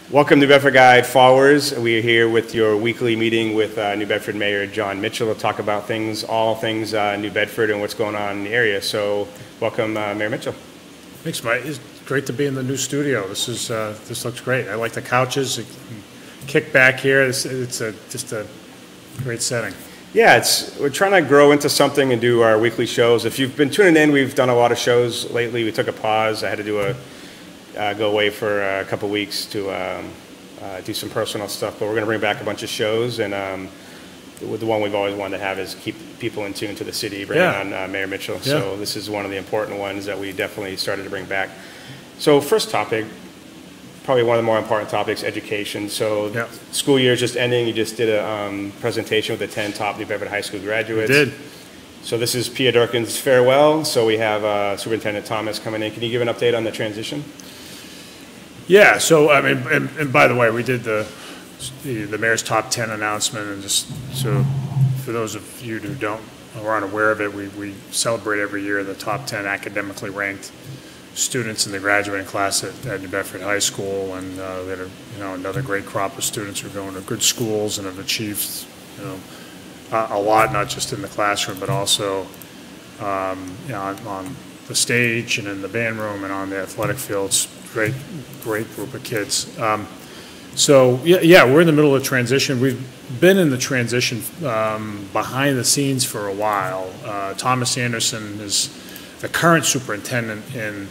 Welcome to Bedford Guide followers. We are here with your weekly meeting with New Bedford Mayor John Mitchell to talk about all things New Bedford and what's going on in the area. So welcome, Mayor Mitchell. Thanks, Mike. It's great to be in the new studio. This looks great. I like the couches. Kick back here. It's just a great setting. Yeah, we're trying to grow into something and do our weekly shows. If you've been tuning in, we've done a lot of shows lately. We took a pause. I had to do go away for a couple weeks to do some personal stuff, but we're going to bring back a bunch of shows, and the one we've always wanted to have is keep people in tune to the city, bring on Mayor Mitchell. Yeah. So this is one of the important ones that we definitely started to bring back. So first topic, probably one of the more important topics, education. So school year is just ending. You just did a presentation with the 10 top New Bedford High School graduates. I did. So this is Pia Durkin's farewell. So we have Superintendent Thomas coming in. Can you give an update on the transition? Yeah, so I mean, and by the way, we did the mayor's top 10 announcement, and just so for those of you who aren't aware of it, we celebrate every year the top 10 academically ranked students in the graduating class at New Bedford High School, and we had another great crop of students who are going to good schools and have achieved a lot, not just in the classroom but also on the stage and in the band room and on the athletic fields. Great group of kids. So yeah, we're in the middle of transition. We've been in the transition behind the scenes for a while. Thomas Anderson is the current superintendent in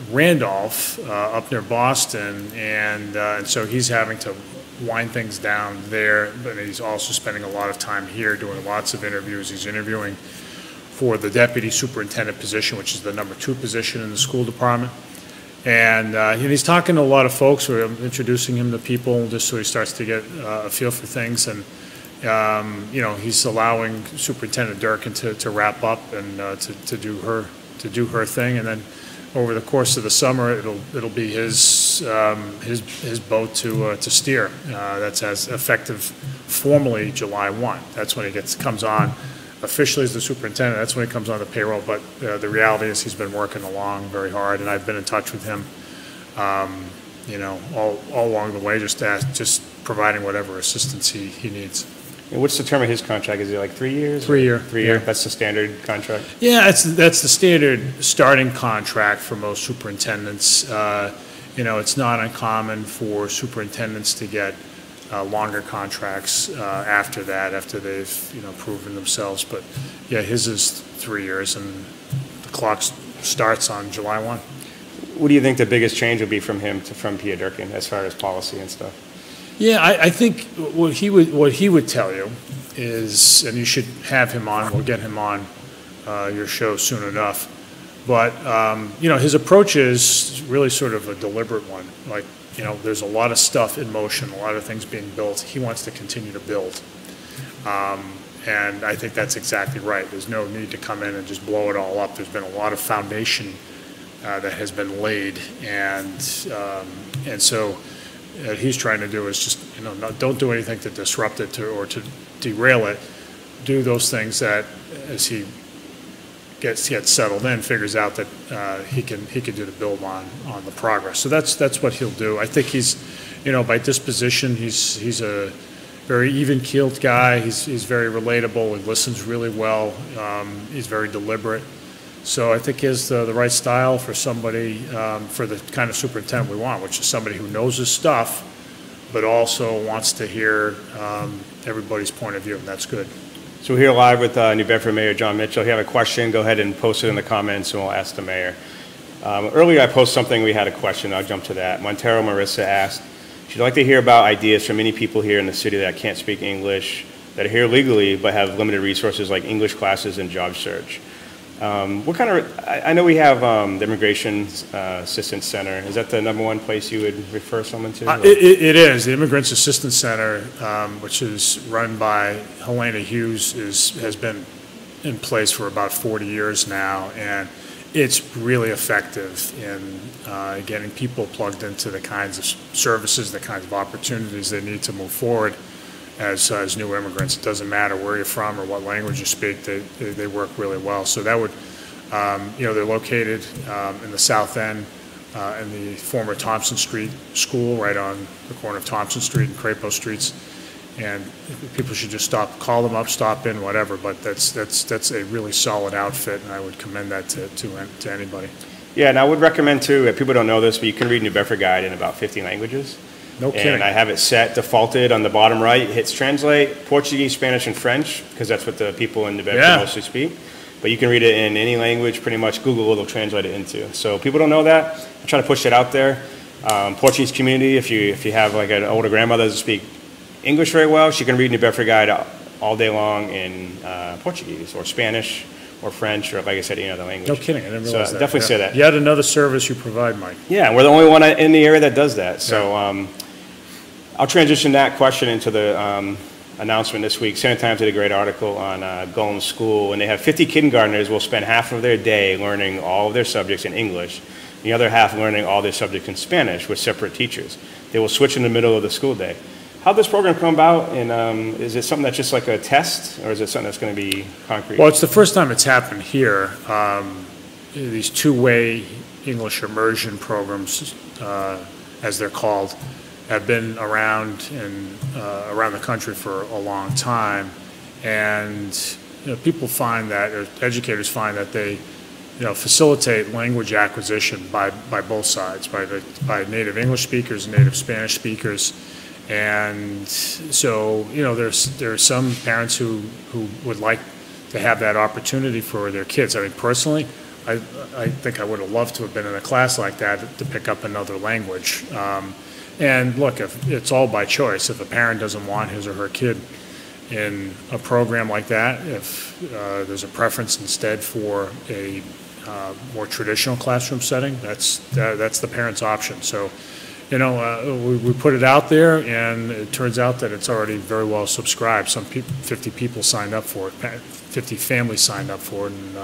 Randolph, up near Boston, and so he's having to wind things down there. But he's also spending a lot of time here doing lots of interviews. He's interviewing for the deputy superintendent position, which is the number 2 position in the school department. And he's talking to a lot of folks. We're introducing him to people just so he starts to get a feel for things. And he's allowing Superintendent Durkin to wrap up and to do her thing. And then over the course of the summer, it'll be his boat to steer. That's as effective formally July 1. That's when he comes on. Officially as the superintendent, that's when he comes on the payroll, but the reality is he's been working along very hard, and I've been in touch with him, all along the way, just providing whatever assistance he needs. And what's the term of his contract? Is it like 3 years? 3 year. 3 year. That's the standard contract. Yeah, that's the standard starting contract for most superintendents. It's not uncommon for superintendents to get longer contracts after they've proven themselves. But yeah, his is 3 years, and the clock starts on July 1. What do you think the biggest change will be from him from Pia Durkin as far as policy and stuff? Yeah, I think what he would tell you is, and you should have him on. We'll get him on your show soon enough. But his approach is really sort of a deliberate one. Like, there's a lot of stuff in motion, a lot of things being built. He wants to continue to build. And I think that's exactly right. There's no need to come in and just blow it all up. There's been a lot of foundation that has been laid. And so what he's trying to do is just, don't do anything to disrupt it or to derail it. Do those things that, as he gets settled in, figures out that he can do the build on the progress. So that's what he'll do. I think he's, by disposition, he's a very even-keeled guy. He's very relatable. He listens really well. He's very deliberate. So I think he has the right style for somebody, for the kind of superintendent we want, which is somebody who knows his stuff, but also wants to hear everybody's point of view, and that's good. So we're here live with New Bedford Mayor John Mitchell. If you have a question, go ahead and post it in the comments, and we'll ask the mayor. Earlier I posted something, we had a question. I'll jump to that. Montero Marissa asked, she'd like to hear about ideas from many people here in the city that can't speak English, that are here legally, but have limited resources like English classes and job search. What kind of, I know we have the Immigration Assistance Center. Is that the #1 place you would refer someone to? It is. The Immigrants Assistance Center, which is run by Helena Hughes, has been in place for about 40 years now, and it's really effective in getting people plugged into the kinds of services, the kinds of opportunities they need to move forward as new immigrants. It doesn't matter where you're from or what language you speak, they work really well. So that would, they're located in the South End in the former Thompson Street School, right on the corner of Thompson Street and Crapo Streets. And people should just call them up, stop in, whatever. But that's a really solid outfit, and I would commend that to anybody. Yeah, and I would recommend too, if people don't know this, but you can read New Bedford Guide in about 50 languages. No kidding. And I have it set defaulted on the bottom right. It hits translate, Portuguese, Spanish, and French, because that's what the people in New Bedford mostly speak. But you can read it in any language, pretty much Google will translate it into. So people don't know that. I try to push it out there. Portuguese community, if you have like an older grandmother that speaks English very well, she can read New Bedford Guide all day long in Portuguese or Spanish or French, or like I said, any other language. No kidding, I didn't realize that. Definitely say that. Yet another service you provide, Mike. Yeah, we're the only one in the area that does that. So I'll transition that question into the announcement this week. San Times did a great article on Golem School, and they have 50 kindergartners will spend half of their day learning all of their subjects in English, the other half learning all their subjects in Spanish with separate teachers. They will switch in the middle of the school day. How did this program come about, and is it something that's just like a test, or is it something that's going to be concrete? Well, it's the first time it's happened here. These two-way English immersion programs, as they're called, have been around around the country for a long time, and people find that, or educators find that they facilitate language acquisition by both sides, by native English speakers and native Spanish speakers. And so, there are some parents who would like to have that opportunity for their kids. I mean, personally, I think I would have loved to have been in a class like that to pick up another language. And look, if it's all by choice. If a parent doesn't want his or her kid in a program like that, if there's a preference instead for a more traditional classroom setting, that's the parent's option. So, we put it out there, and it turns out that it's already very well subscribed. 50 people signed up for it, 50 families signed up for it, and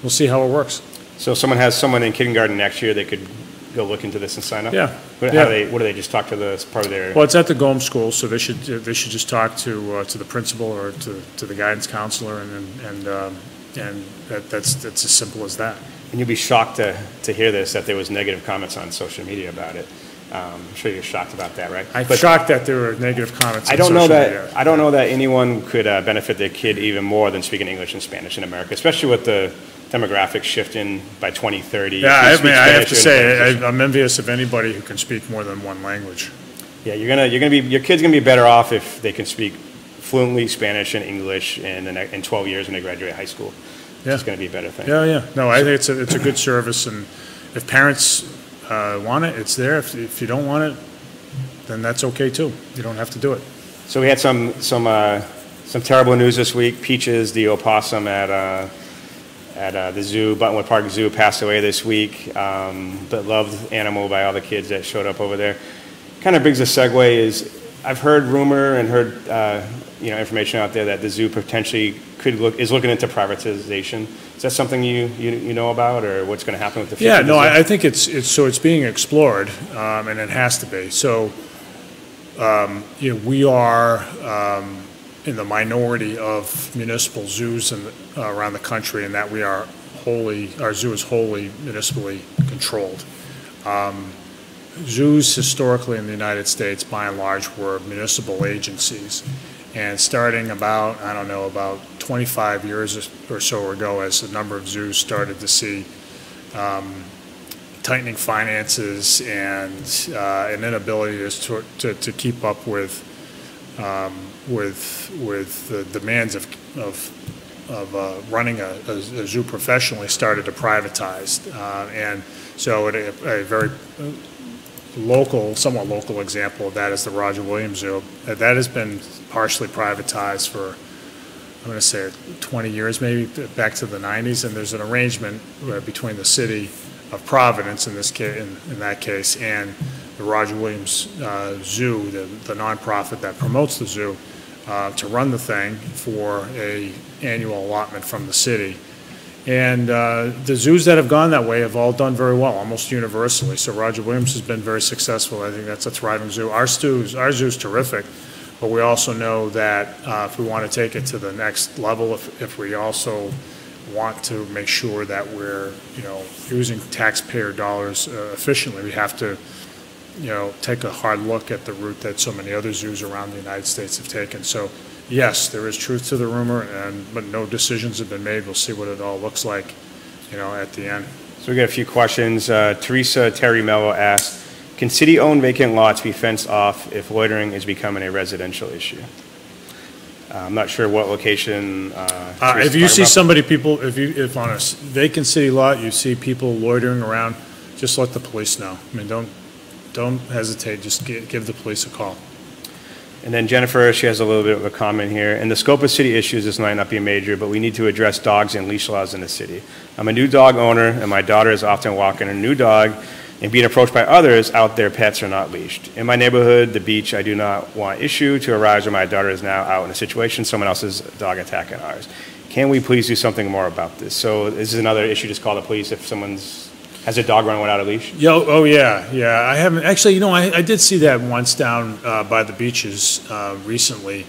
we'll see how it works. So if someone has someone in kindergarten next year, they could go look into this and sign up? Yeah. What do they just talk to the part of their... Well, it's at the Golem School, so they should just talk to the principal or to the guidance counselor, and that's as simple as that. And you'll be shocked to hear this, that there was negative comments on social media about it. I'm sure you're shocked about that, right? I'm shocked that there were negative comments on social media. I don't know that anyone could benefit their kid even more than speaking English and Spanish in America, especially with the demographic shifting by 2030. Yeah, I have to say, I'm envious of anybody who can speak more than one language. Yeah, your kid's gonna be better off if they can speak fluently Spanish and English in 12 years when they graduate high school. Yeah. It's going to be a better thing. Yeah. No, I think it's a good service, and if parents want it, it's there. If you don't want it, then that's okay too. You don't have to do it. So we had some terrible news this week. Peaches, the opossum at the zoo, Buttonwood Park Zoo, passed away this week. But loved animal by all the kids that showed up over there. Kind of brings a segue is I've heard rumor and heard information out there that the zoo potentially is looking into privatization. Is that something you know about, or what's going to happen with the future? Yeah, no, I think it's being explored, and it has to be. So, we are in the minority of municipal zoos around the country, in that our zoo is wholly municipally controlled. Zoos historically in the United States, by and large, were municipal agencies. And starting about 25 years or so ago, as the number of zoos started to see tightening finances and an inability to keep up with the demands of running a zoo professionally, started to privatize. And so a very somewhat local example of that is the Roger Williams Zoo. That has been partially privatized for, I'm going to say 20 years, maybe back to the 90s, and there's an arrangement between the city of Providence in that case and the Roger Williams Zoo, the nonprofit that promotes the zoo, to run the thing for an annual allotment from the city. And the zoos that have gone that way have all done very well, almost universally. So Roger Williams has been very successful. I think that's a thriving zoo. Our zoo's terrific, but we also know that if we want to take it to the next level, if we also want to make sure that we're, using taxpayer dollars efficiently, we have to, take a hard look at the route that so many other zoos around the United States have taken. So, yes, there is truth to the rumor, but no decisions have been made. We'll see what it all looks like, at the end. So we got a few questions. Teresa Terry Mello asked, can city-owned vacant lots be fenced off if loitering is becoming a residential issue? I'm not sure what location. If you see if on a vacant city lot, you see people loitering around, just let the police know. I mean, don't hesitate. Just give the police a call. And then Jennifer, she has a little bit of a comment here. In the scope of city issues, this might not be major, but we need to address dogs and leash laws in the city. I'm a new dog owner, and my daughter is often walking a new dog and being approached by others out there pets are not leashed. In my neighborhood, the beach, I do not want issue to arise where my daughter is now out in a situation, someone else's dog attacking ours. Can we please do something more about this? So this is another issue, just call the police if someone's has a dog running without a leash? Oh yeah. I haven't, actually, I did see that once down by the beaches recently.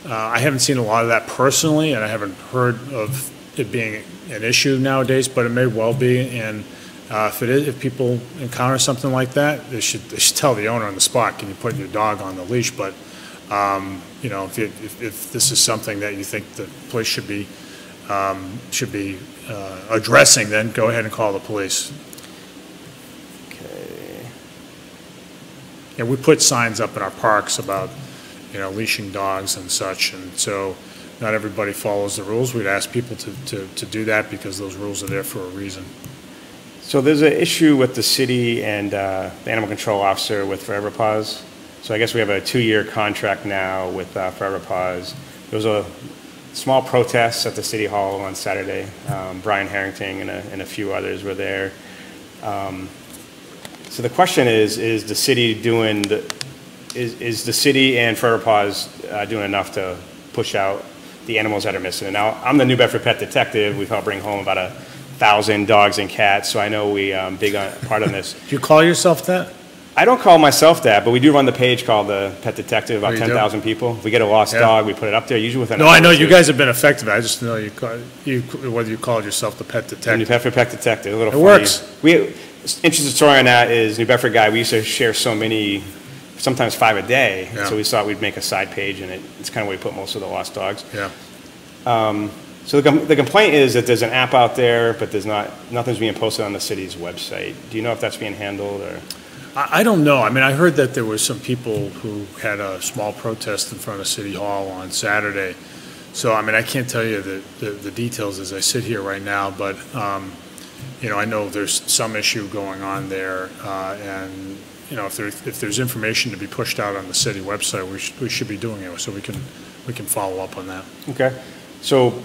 I haven't seen a lot of that personally, and I haven't heard of it being an issue nowadays, but it may well be, and if people encounter something like that, they should tell the owner on the spot, can you put your dog on the leash? But, if this is something that you think the police should be addressing, then go ahead and call the police. Okay. And we put signs up in our parks about, leashing dogs and such, and so not everybody follows the rules. We'd ask people to do that because those rules are there for a reason. So there's an issue with the city and the animal control officer with Forever Paws. So I guess we have a 2-year contract now with Forever Paws. There was a small protest at the City Hall on Saturday. Brian Harrington and a few others were there. So the question is the city doing is the city and Forever Paws doing enough to push out the animals that are missing? And now I'm the New Bedford pet detective. We've helped bring home about 1,000 dogs and cats, so I know we big on part on this. Do you call yourself that? I don't call myself that, but we do run the page called the Pet Detective. About 10,000 people. If we get a lost dog, we put it up there. Usually within. No, I know you guys have been effective. I just know whether you called yourself the Pet Detective. New Bedford Pet Detective. A little. It works. Interesting story on that is New Bedford guy. We used to share so many, sometimes 5 a day. Yeah. So we thought we'd make a side page, and it's kind of where we put most of the lost dogs. Yeah. So the complaint is that there's an app out there, but nothing's being posted on the city's website. Do you know if that's being handled or? I don't know. I mean, I heard that there were some people who had a small protest in front of City Hall on Saturday. So, I mean, I can't tell you the details as I sit here right now, but, I know there's some issue going on there. And, if there's information to be pushed out on the city website, we should be doing it so we can follow up on that. Okay. So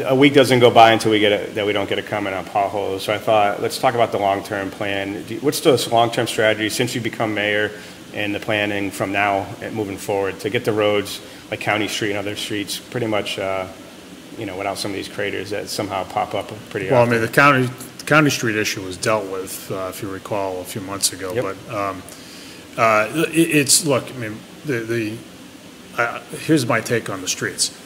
a week doesn't go by until that we don't get a comment on potholes. So I thought, let's talk about the long-term plan. What's the long-term strategy since you become mayor and the planning from now and moving forward to get the roads like County Street and other streets pretty much, without some of these craters that somehow pop up pretty often? Well, I mean, the County Street issue was dealt with, if you recall, a few months ago. Yep. But look, I mean, here's my take on the streets.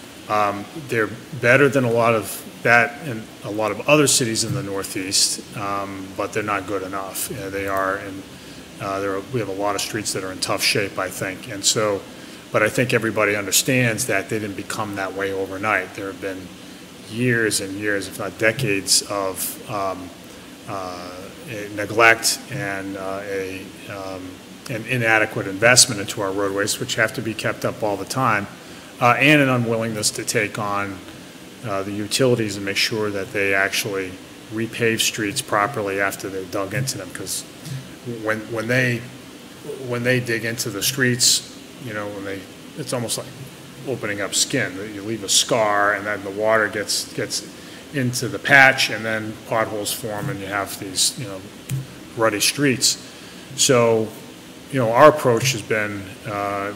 They're better than a lot of that in a lot of other cities in the Northeast, but they're not good enough. They are, and we have a lot of streets that are in tough shape, I think. And so, but I think everybody understands that they didn't become that way overnight. There have been years and years, if not decades, of neglect and an inadequate investment into our roadways, which have to be kept up all the time. And an unwillingness to take on the utilities and make sure that they actually repave streets properly after they've dug into them. Because when they dig into the streets, it's almost like opening up skin. You leave a scar, and then the water gets into the patch, and then potholes form, and you have these ruddy streets. So, our approach has been,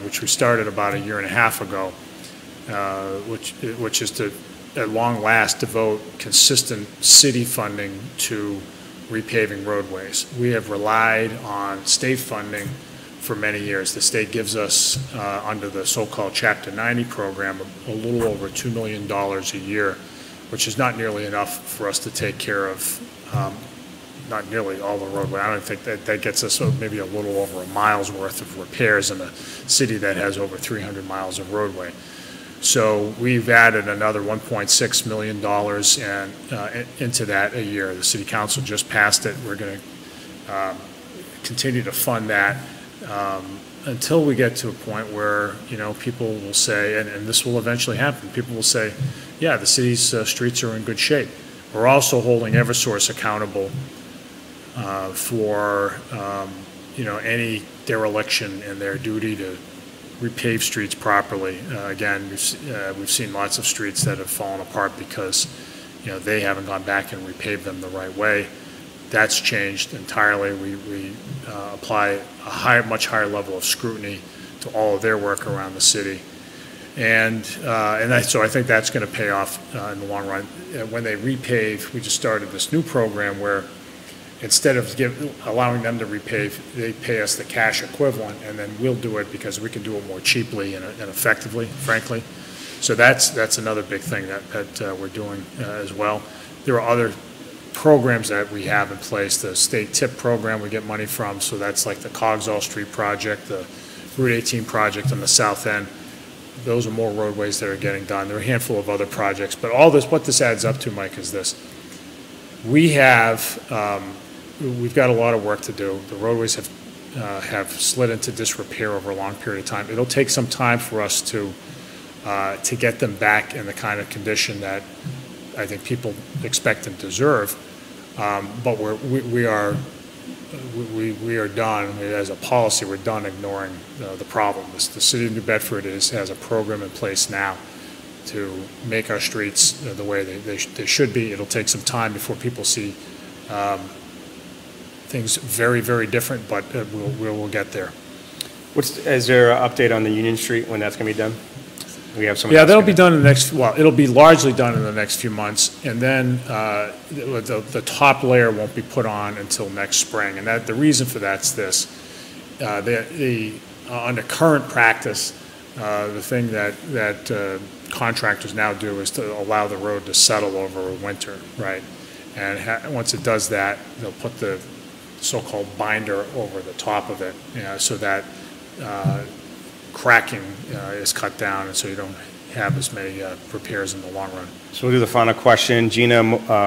which we started about 1.5 years ago. Which is to, at long last, devote consistent city funding to repaving roadways. We have relied on state funding for many years. The state gives us, under the so-called Chapter 90 program, a little over $2 million a year which is not nearly enough for us to take care of not nearly all the roadway. I don't think that gets us maybe a little over a mile's worth of repairs in a city that has over 300 miles of roadway. So we've added another $1.6 million into that a year. The City Council just passed it. We're going to continue to fund that until we get to a point where, people will say, and this will eventually happen, people will say, yeah, the city's streets are in good shape. We're also holding Eversource accountable for, any dereliction in their duty to repave streets properly. Again, we've seen lots of streets that have fallen apart because, they haven't gone back and repaved them the right way. That's changed entirely. We apply a much higher level of scrutiny to all of their work around the city. So I think that's going to pay off in the long run. When they repave, we just started this new program where instead of allowing them to repave, they pay us the cash equivalent, and then we'll do it because we can do it more cheaply and effectively, frankly. So that's another big thing that we're doing as well. There are other programs that we have in place. The state TIP program we get money from, so that's like the Coggeshall Street project, the Route 18 project on the south end. Those are more roadways that are getting done. There are a handful of other projects, but all this, what this adds up to, Mike, is this. We've got a lot of work to do. The roadways have slid into disrepair over a long period of time. It'll take some time for us to get them back in the kind of condition that I think people expect and deserve. But we are done, as a policy, we're done ignoring the problem. The city of New Bedford has a program in place now to make our streets the way they should be. It'll take some time before people see things very, very different, but we'll get there. Is there an update on the Union Street when that's going to be done? We have some. Yeah, that'll be done in the next. Well, it'll be largely done in the next few months, and then the top layer won't be put on until next spring. And the reason for that's this: under current practice, the thing that contractors now do is to allow the road to settle over a winter, right? And once it does that, they'll put the so-called binder over the top of it, so that cracking is cut down, and so you don't have as many repairs in the long run. So we'll do the final question. Gina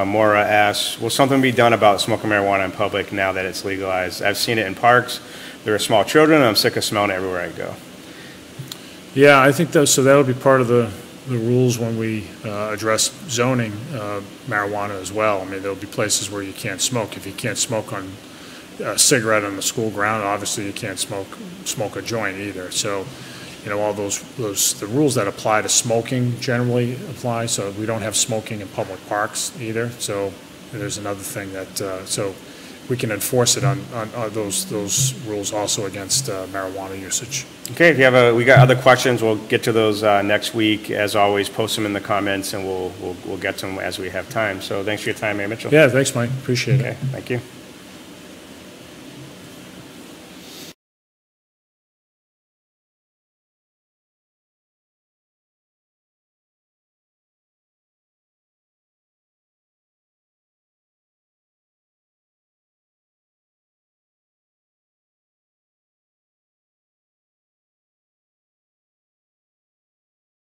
Mora asks, will something be done about smoking marijuana in public now that it's legalized? I've seen it in parks. There are small children, and I'm sick of smelling it everywhere I go. Yeah, I think so that'll be part of the rules when we address zoning marijuana as well. I mean, there'll be places where you can't smoke. If you can't smoke on a cigarette on the school ground, obviously you can't smoke a joint either. So, all the rules that apply to smoking generally apply. So we don't have smoking in public parks either. So there's another thing that so we can enforce it on those rules also against marijuana usage. Okay, if we got other questions, we'll get to those next week. As always, post them in the comments, and we'll get to them as we have time. So thanks for your time, Mayor Mitchell. Yeah, thanks, Mike. Appreciate it. Thank you.